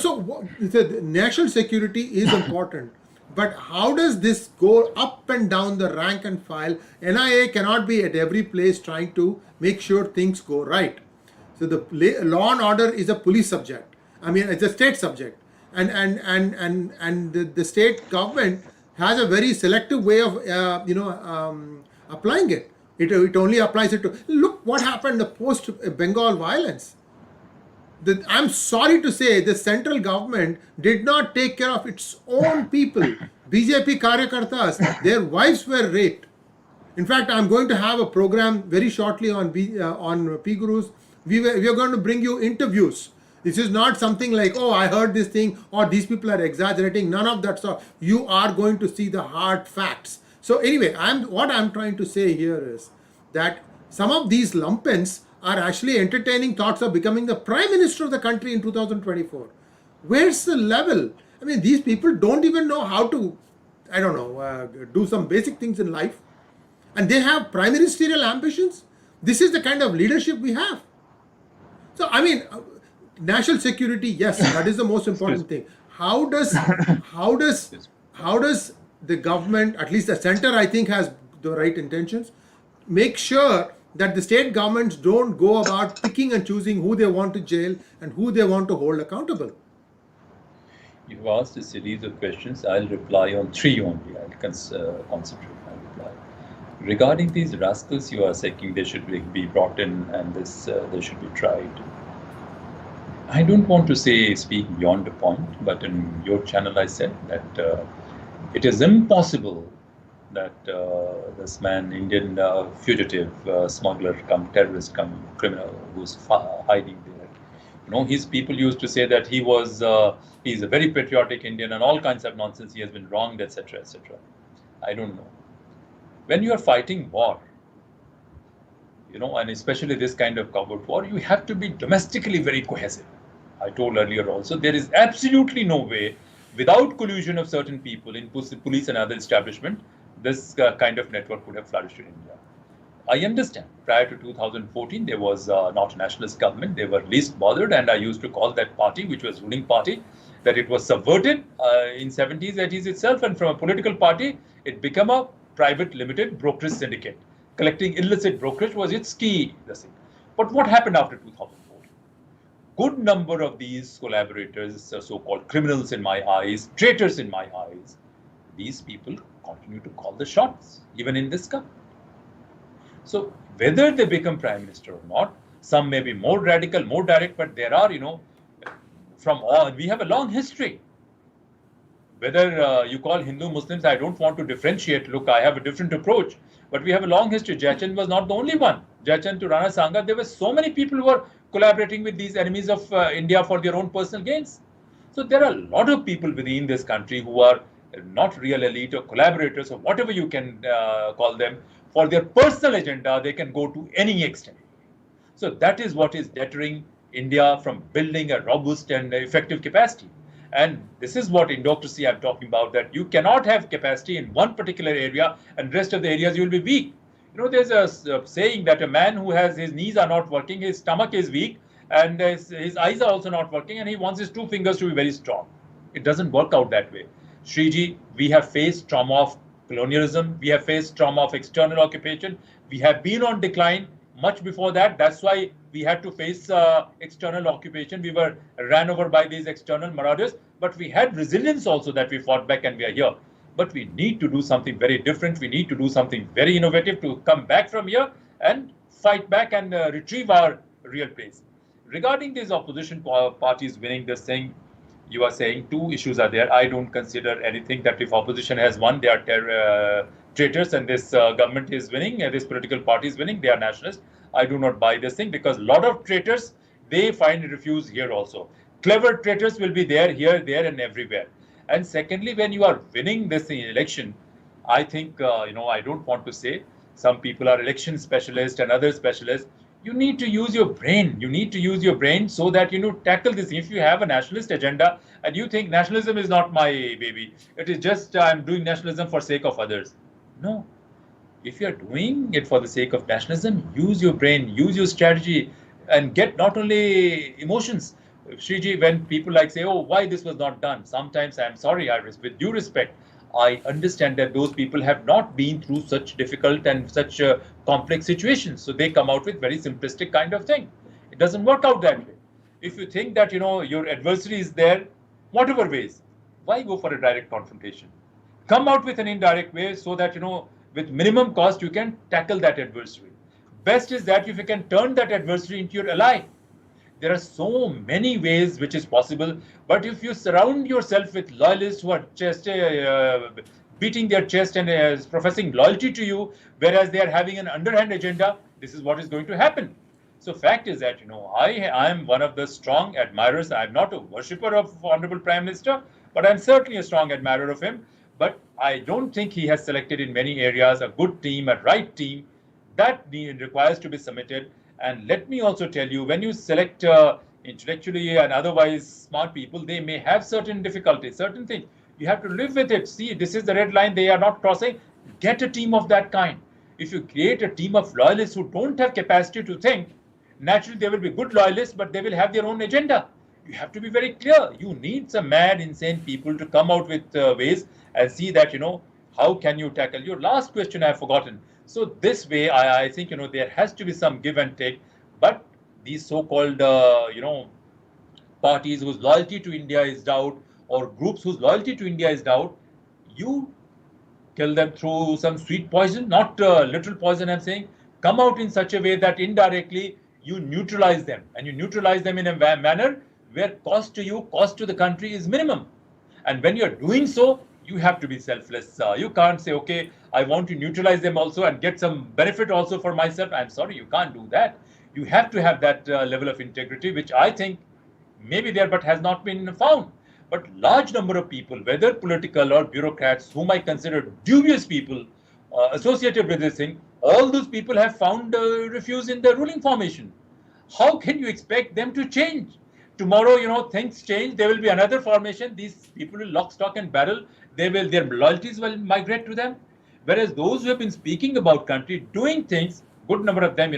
the national security is important, but how does this go up and down the rank and file? NIA cannot be at every place trying to make sure things go right. So the law and order is a police subject. I mean, it's a state subject, and the state government has a very selective way of applying it. It only applies it to, look what happened the post Bengal violence. I'm sorry to say the central government did not take care of its own people. BJP Karyakartas, their wives were raped. In fact, I'm going to have a program very shortly on PGurus. We are going to bring you interviews. This is not something like, oh, I heard this thing, or these people are exaggerating. None of that stuff. You are going to see the hard facts. So anyway, what I'm trying to say here is that some of these lumpens are actually entertaining thoughts of becoming the prime minister of the country in 2024. Where's the level? I mean, these people don't even know how to, do some basic things in life. And they have prime ministerial ambitions. This is the kind of leadership we have. So, I mean, national security, yes, that is the most important thing. How does the government, at least the center, I think, has the right intentions, make sure that the state governments don't go about picking and choosing who they want to jail and who they want to hold accountable? You've asked a series of questions. I'll reply on 3 only. I'll concentrate my reply. Regarding these rascals you are saying they should be brought in and they should be tried. I don't want to speak beyond the point, but in your channel I said that it is impossible that this man, Indian fugitive, smuggler, terrorist, criminal, who's hiding there. His people used to say that he's a very patriotic Indian and all kinds of nonsense. He has been wronged, etc., etc. I don't know. When you are fighting war, and especially this kind of covert war, you have to be domestically very cohesive. I told earlier also, there is absolutely no way, without collusion of certain people in police and other establishment, this kind of network would have flourished in India. I understand. Prior to 2014, there was not a nationalist government. They were least bothered, and I used to call that party, which was ruling party, that it was subverted in 70s, 80s itself, and from a political party, it became a private limited brokerage syndicate. Collecting illicit brokerage was its key. But what happened after 2014? Good number of these collaborators, so-called criminals in my eyes, traitors in my eyes, these people continue to call the shots, even in this government. So whether they become prime minister or not, some may be more radical, more direct, but there are, we have a long history. Whether you call Hindu Muslims, I don't want to differentiate. Look, I have a different approach, but we have a long history. Jayachand was not the only one. Jayachand to Rana Sanga, there were so many people who were collaborating with these enemies of India for their own personal gains. So there are a lot of people within this country who are not real elite or collaborators or whatever you can call them. For their personal agenda, they can go to any extent. So that is what is deterring India from building a robust and effective capacity. And this is what Indocracy I'm talking about, that you cannot have capacity in one particular area and rest of the areas you will be weak. There's a saying that a man who has his knees are not working, his stomach is weak, and his eyes are also not working, and he wants his two fingers to be very strong. It doesn't work out that way. Shriji, we have faced trauma of colonialism, we have faced trauma of external occupation, we have been on decline much before that. That's why we had to face external occupation. We were ran over by these external marauders, but we had resilience also that we fought back and we are here. But we need to do something very different. We need to do something very innovative to come back from here and fight back and retrieve our real place. Regarding these opposition parties winning this thing, you are saying two issues are there. I don't consider anything that if opposition has won, they are traitors, and this government is winning, this political party is winning, they are nationalists. I do not buy this thing, because a lot of traitors, they find refuge here also. Clever traitors will be there, here, there, and everywhere. And secondly, when you are winning this election, I think, I don't want to say some people are election specialists and other specialists. You need to use your brain. You need to use your brain so that tackle this. If you have a nationalist agenda and you think nationalism is not my baby, it is just I'm doing nationalism for sake of others. No. If you're doing it for the sake of nationalism, use your brain, use your strategy, and get not only emotions. Shriji, when people say, oh, why this was not done? Sometimes I'm sorry, with due respect, I understand that those people have not been through such difficult and such complex situations. So they come out with very simplistic kind of thing. It doesn't work out that way. If you think that, your adversary is there, whatever ways, why go for a direct confrontation? Come out with an indirect way so that, with minimum cost, you can tackle that adversary. Best is that if you can turn that adversary into your ally. There are so many ways which is possible, but if you surround yourself with loyalists who are just beating their chest and professing loyalty to you, whereas they are having an underhand agenda, this is what is going to happen. So fact is that, I am one of the strong admirers. I'm not a worshipper of Honorable Prime Minister, but I'm certainly a strong admirer of him. But I don't think he has selected in many areas a good team, a right team. That requires to be submitted. And let me also tell you, when you select intellectually and otherwise smart people, they may have certain difficulties, certain things. You have to live with it. See, this is the red line they are not crossing. Get a team of that kind. If you create a team of loyalists who don't have capacity to think, naturally they will be good loyalists, but they will have their own agenda. You have to be very clear. You need some mad, insane people to come out with ways and see that, how can you tackle. Your last question I have forgotten. So this way, I think, there has to be some give and take. But these so-called, parties whose loyalty to India is doubt, or groups whose loyalty to India is doubt, you kill them through some sweet poison, not literal poison, I'm saying. Come out in such a way that indirectly you neutralize them. And you neutralize them in a manner where cost to you, cost to the country is minimum. And when you're doing so, you have to be selfless. You can't say, okay, I want to neutralize them also and get some benefit also for myself. I'm sorry, you can't do that. You have to have that level of integrity, which I think may be there but has not been found. But large number of people, whether political or bureaucrats, whom I consider dubious people associated with this thing, all those people have found refuge in the ruling formation. How can you expect them to change? Tomorrow, things change. There will be another formation. These people will lock, stock, and barrel. Their loyalties will migrate to them. Whereas those who have been speaking about country, doing things, good number of them,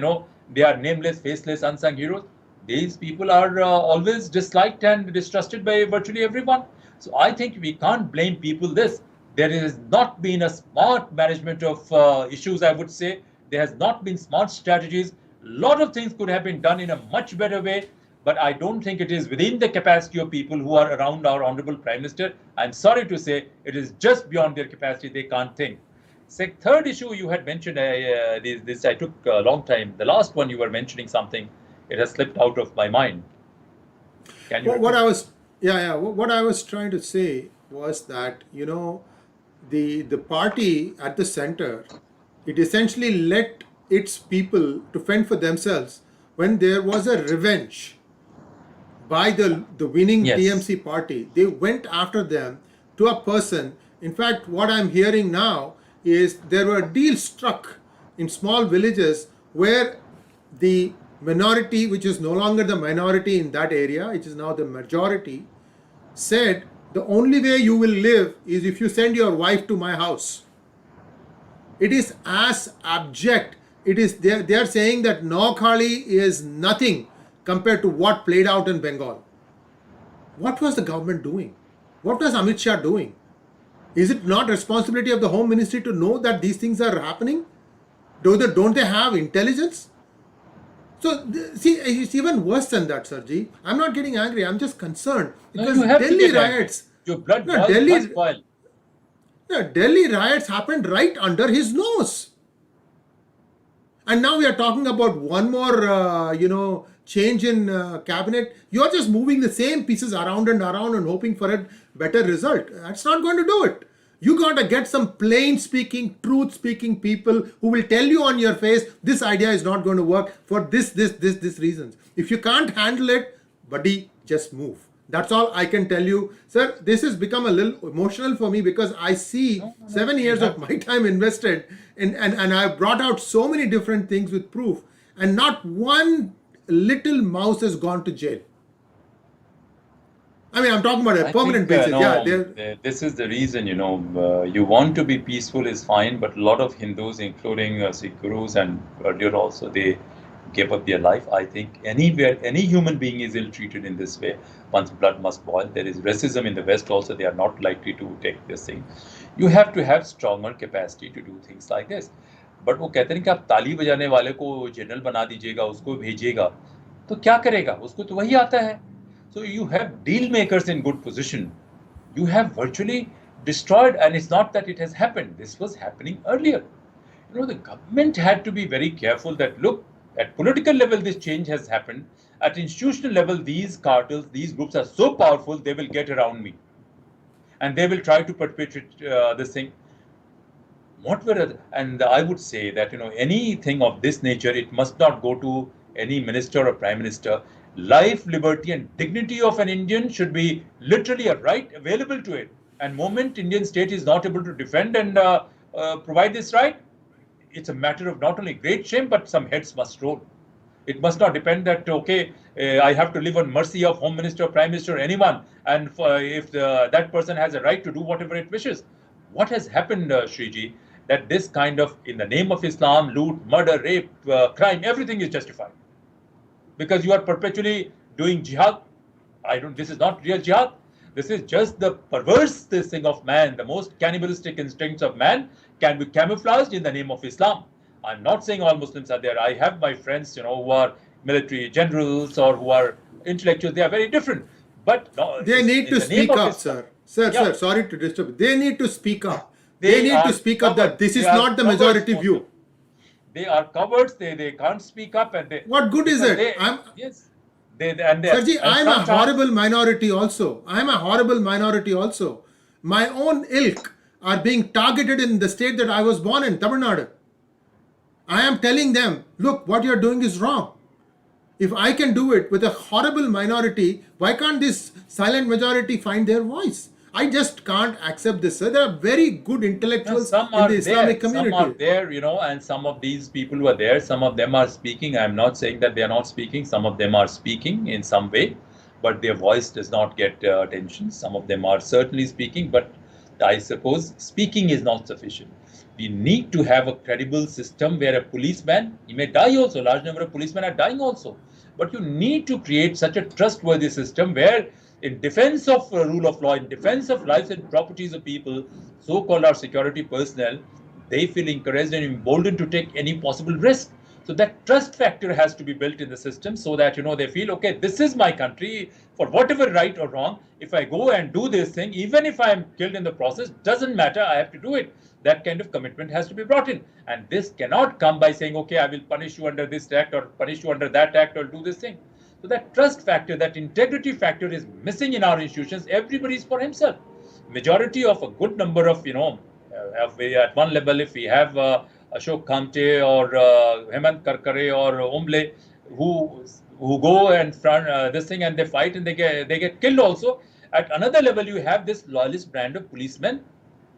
they are nameless, faceless, unsung heroes. These people are always disliked and distrusted by virtually everyone. So I think we can't blame people this. There has not been a smart management of issues, I would say. There has not been smart strategies. A lot of things could have been done in a much better way. But I don't think it is within the capacity of people who are around our Honorable Prime Minister. I'm sorry to say it is just beyond their capacity. They can't think. Third issue you had mentioned, this I took a long time. The last one you were mentioning something. It has slipped out of my mind. Can you? What I was trying to say was that the party at the center, it essentially let its people to fend for themselves when there was a revenge by the winning Yes. TMC party. They went after them to a person. In fact, what I'm hearing now is there were deals struck in small villages where the minority, which is no longer the minority in that area, which is now the majority, said the only way you will live is if you send your wife to my house. It is as abject. It is they are saying that Noakhali is nothing compared to what played out in Bengal. What was the government doing? What was Amit Shah doing? Is it not responsibility of the Home Ministry to know that these things are happening? Don't they have intelligence? So, see, it's even worse than that, Sarji. I'm not getting angry. I'm just concerned No, because you have to Delhi get angry. riots. Your blood No, must boil. Delhi riots happened right under his nose. And now we are talking about one more, change in cabinet. You are just moving the same pieces around and around and hoping for a better result. That's not going to do it. You got to get some plain speaking, truth speaking people who will tell you on your face, this idea is not going to work for this reasons. If you can't handle it, buddy, just move. That's all I can tell you. Sir, this has become a little emotional for me because I see 7 years of my time invested and I've brought out so many different things with proof and not one little mouse has gone to jail. I mean, I'm talking about a permanent basis. This is the reason, you want to be peaceful is fine, but a lot of Hindus, including Sikh gurus and earlier also, they gave up their life. I think anywhere, any human being is ill-treated in this way. One's blood must boil. There is racism in the West also. They are not likely to take this thing. You have to have stronger capacity to do things like this. But वो कहते हैं कि आप ताली बजाने वाले को general बना दीजिएगा, उसको भेजिएगा, तो क्या करेगा? उसको तो वही आता है. So you have deal makers in good position. You have virtually destroyed, and it's not that it has happened. This was happening earlier. The government had to be very careful that, look, at political level, this change has happened. At institutional level, these cartels, these groups are so powerful, they will get around me. And they will try to perpetuate this thing. And I would say that, anything of this nature, it must not go to any minister or prime minister. Life, liberty and dignity of an Indian should be literally a right available to it. And moment Indian state is not able to defend and provide this right, it's a matter of not only great shame, but some heads must roll. It must not depend that, I have to live on mercy of Home Minister, Prime Minister, anyone. And if that person has a right to do whatever it wishes. What has happened, Shriji, that this kind of, in the name of Islam, loot, murder, rape, crime, everything is justified. Because you are perpetually doing jihad. This is not real jihad. This is just the perverse thing of man. The most cannibalistic instincts of man can be camouflaged in the name of Islam. I'm not saying all Muslims are there. I have my friends, who are military generals or who are intellectuals. They are very different. But no, they need to speak up, sir. Sir, sorry to disturb. They need to speak up. They need to speak up that this is not the majority view. They are cowards. They can't speak up, and they. What good is it? Sarji, I'm a horrible minority also. My own ilk are being targeted in the state that I was born in, Tamil Nadu. I am telling them, look, what you're doing is wrong. If I can do it with a horrible minority, why can't this silent majority find their voice? I just can't accept this, sir. There are very good intellectuals in the Islamic community. Some are there, and some of these people who are there, some of them are speaking. I'm not saying that they are not speaking. Some of them are speaking in some way, but their voice does not get attention. Some of them are certainly speaking, but I suppose speaking is not sufficient. We need to have a credible system where a policeman, he may die also. Large number of policemen are dying also. But you need to create such a trustworthy system where, in defense of rule of law, in defense of lives and properties of people, so-called our security personnel, they feel encouraged and emboldened to take any possible risk. So that trust factor has to be built in the system so that, they feel, okay, this is my country, for whatever right or wrong, if I go and do this thing, even if I am killed in the process, doesn't matter, I have to do it. That kind of commitment has to be brought in. And this cannot come by saying, okay, I will punish you under this act or punish you under that act or do this thing. So that trust factor, that integrity factor is missing in our institutions. Everybody is for himself. Majority of a good number of, at one level, if we have Ashok Khamte or Hemant Karkare or Umble, who go and front this thing and they fight and they get killed also. At another level, you have this loyalist brand of policemen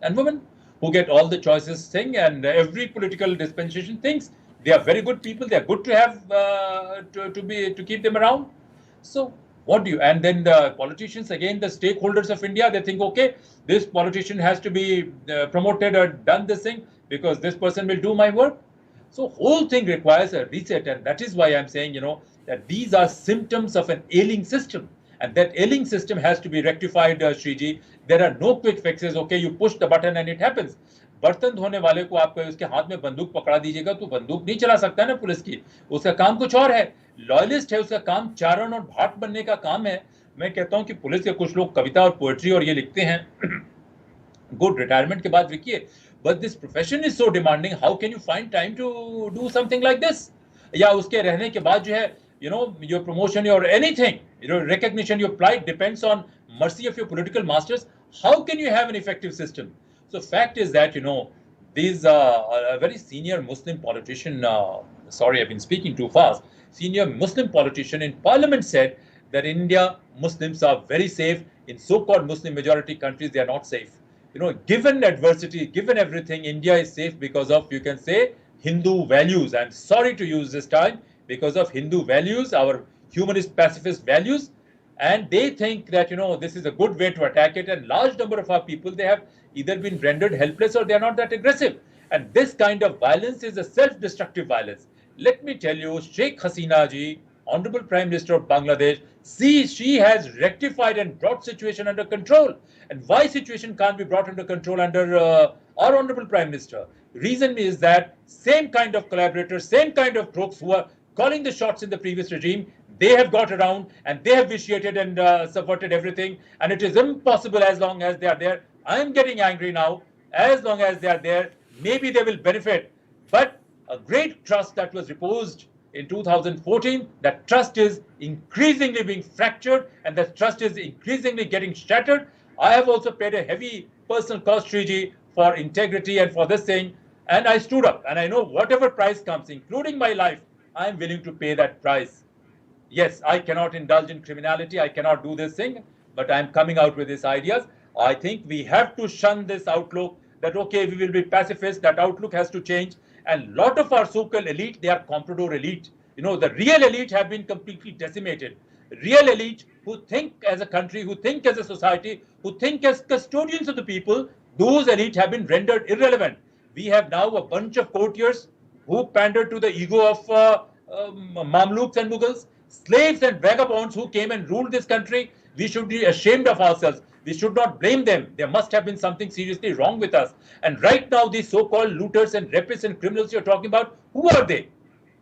and women who get all the choices thing, and every political dispensation thinks they are very good people. They are good to have to keep them around. So what do you? And then the politicians, again, the stakeholders of India, they think, okay, this politician has to be promoted or done this thing because this person will do my work. So whole thing requires a reset, and that is why I'm saying, that these are symptoms of an ailing system, and that ailing system has to be rectified, Shriji. There are no quick fixes. Okay, you push the button and it happens. बर्तन धोने वाले को आप उसके हाथ में बंदूक पकड़ा दीजिएगा तो बंदूक नहीं चला सकता ना पुलिस की, उसका काम कुछ और है। लॉयलिस्ट है, उसका काम चारण और भाट बनने का काम है। मैं कहता हूं कि पुलिस के कुछ लोग कविता और पोएट्री और ये लिखते हैं, गुड, रिटायरमेंट के बाद लिखिए, but this profession is so demanding, how can you find time to do something like this? या उसके रहने के बाद जो है, your promotion or anything, recognition, your plight depends on mercy of your political masters. How can you have an effective system? So fact is that, these a very senior Muslim politician, sorry, I've been speaking too fast, senior Muslim politician in parliament said that India Muslims are very safe. In so-called Muslim majority countries, they are not safe. Given adversity, given everything, India is safe because of, you can say, Hindu values. I'm sorry to use this time, because of Hindu values, our humanist pacifist values. And they think that, this is a good way to attack it. And large number of our people, they have either been rendered helpless or they are not that aggressive. And this kind of violence is a self-destructive violence. Let me tell you, Sheikh Hasina ji, Honorable Prime Minister of Bangladesh, she has rectified and brought situation under control. And why situation can't be brought under control under our Honorable Prime Minister? Reason is that same kind of collaborators, same kind of crooks who are calling the shots in the previous regime, they have got around and they have vitiated and subverted everything. And it is impossible as long as they are there. I am getting angry now. As long as they are there, maybe they will benefit. But a great trust that was reposed in 2014, that trust is increasingly being fractured and that trust is increasingly getting shattered. I have also paid a heavy personal cost, Shriji, for integrity and for this thing. And I stood up, and I know whatever price comes, including my life, I am willing to pay that price. Yes, I cannot indulge in criminality. I cannot do this thing, but I am coming out with these ideas. I think we have to shun this outlook that, okay, we will be pacifist. That outlook has to change. And a lot of our so-called elite, they are comprador elite. The real elite have been completely decimated. Real elite who think as a country, who think as a society, who think as custodians of the people, those elite have been rendered irrelevant. We have now a bunch of courtiers who pander to the ego of Mamluks and Mughals, slaves and vagabonds who came and ruled this country. We should be ashamed of ourselves. We should not blame them. There must have been something seriously wrong with us. And right now, these so-called looters and rapists and criminals you're talking about, who are they?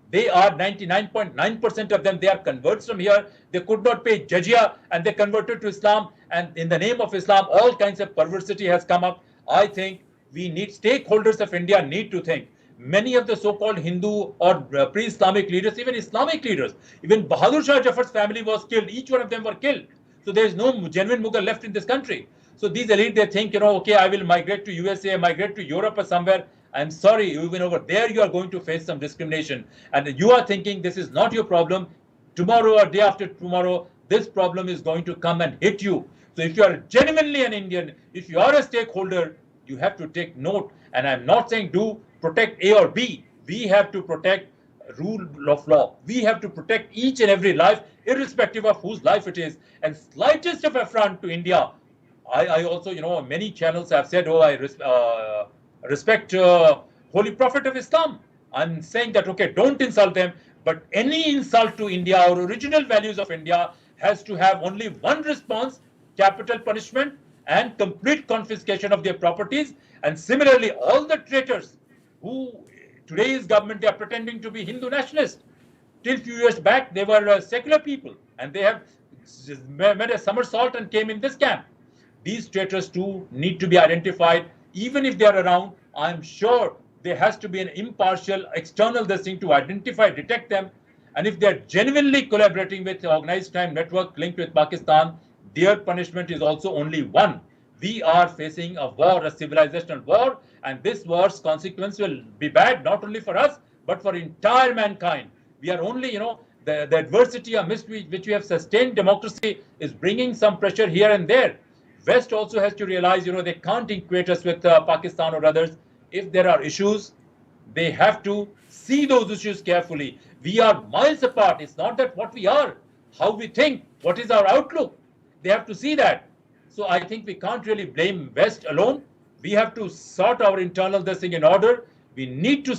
They are 99.9% of them. They are converts from here. They could not pay jizya and they converted to Islam. And in the name of Islam, all kinds of perversity has come up. I think we need, stakeholders of India need to think. Many of the so-called Hindu or pre-Islamic leaders, even Islamic leaders, even Bahadur Shah Jafar's family was killed. Each one of them were killed. So there is no genuine Mughal left in this country. So these elite, they think, okay, I will migrate to USA, migrate to Europe or somewhere. I'm sorry, even over there, you are going to face some discrimination. And you are thinking this is not your problem. Tomorrow or day after tomorrow, this problem is going to come and hit you. So if you are genuinely an Indian, if you are a stakeholder, you have to take note. And I'm not saying do protect A or B. We have to protect rule of law. We have to protect each and every life, irrespective of whose life it is. And slightest of affront to India, I also, many channels have said, oh, I respect Holy Prophet of Islam. I'm saying that, okay, don't insult them, but any insult to India or original values of India has to have only one response: capital punishment and complete confiscation of their properties. And similarly, all the traitors who today's government, they are pretending to be Hindu nationalists. Till few years back, they were secular people, and they have made a somersault and came in this camp. These traitors too need to be identified. Even if they are around, I'm sure there has to be an impartial external thing to identify, detect them. And if they're genuinely collaborating with the organized crime network linked with Pakistan, their punishment is also only one. We are facing a war, a civilizational war, and this war's consequence will be bad, not only for us, but for entire mankind. We are only, the adversity amidst which we have sustained democracy is bringing some pressure here and there. West also has to realize, they can't equate us with Pakistan or others. If there are issues, they have to see those issues carefully. We are miles apart. It's not that what we are, how we think, what is our outlook. They have to see that. So I think we can't really blame West alone. We have to sort our internal this thing in order. We need to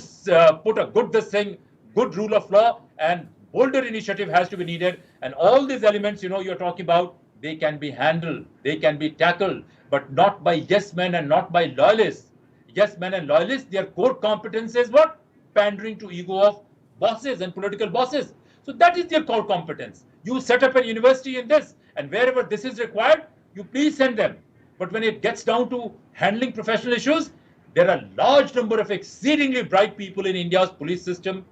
put a good this thing, good rule of law, and bolder initiative has to be needed. And all these elements, you're talking about, they can be handled, they can be tackled, but not by yes men and not by loyalists. Yes men and loyalists, their core competence is what? Pandering to ego of bosses and political bosses. So that is their core competence. You set up a university in this, and wherever this is required, you please send them. But when it gets down to handling professional issues, there are a large number of exceedingly bright people in India's police system.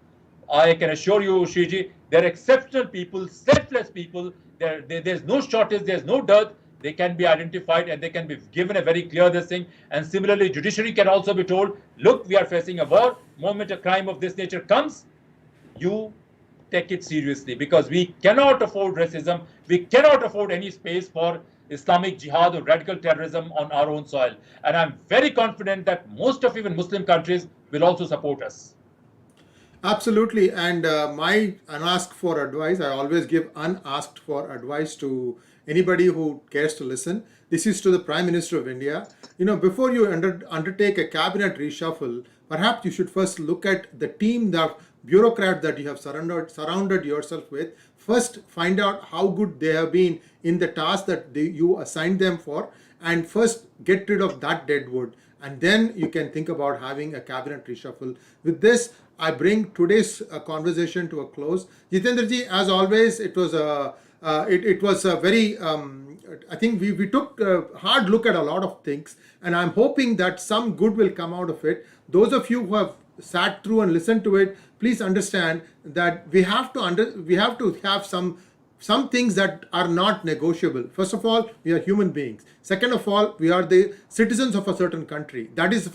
I can assure you, Shriji, they're exceptional people, selfless people. There's no shortage, there's no dearth. They can be identified and they can be given a very clear this thing. And similarly, judiciary can also be told, look, we are facing a war. Moment a crime of this nature comes, you take it seriously, because we cannot afford racism. We cannot afford any space for Islamic jihad or radical terrorism on our own soil. And I'm very confident that most of even Muslim countries will also support us. Absolutely. And my unasked for advice, I always give unasked for advice to anybody who cares to listen. This is to the Prime Minister of India. Before you undertake a cabinet reshuffle, perhaps you should first look at the team, the bureaucrat that you have surrounded yourself with. First, find out how good they have been in the task that you assigned them for, and first get rid of that dead wood. And then you can think about having a cabinet reshuffle. With this, I bring today's conversation to a close. Jitendra ji, as always, it was a very, I think we took a hard look at a lot of things, and I'm hoping that some good will come out of it. Those of you who have sat through and listened to it, please understand that we have to have some things that are not negotiable. First of all, we are human beings. Second of all, we are the citizens of a certain country. That is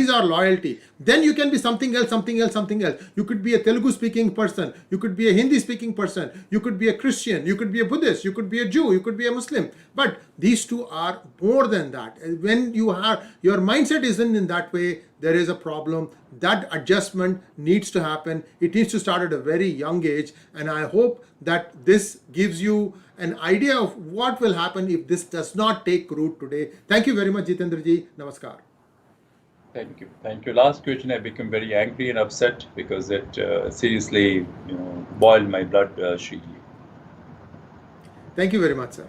our loyalty. Then you can be something else. You could be a Telugu speaking person. You could be a Hindi speaking person. You could be a Christian. You could be a Buddhist. You could be a Jew. You could be a Muslim. But these two are more than that. When your mindset isn't in that way, there is a problem. That adjustment needs to happen. It needs to start at a very young age. And I hope that this gives you an idea of what will happen if this does not take root today. Thank you very much, Jitendra ji. Namaskar. Thank you. Thank you. Last question, I became very angry and upset because it seriously, boiled my blood, Shriji. Thank you very much, sir.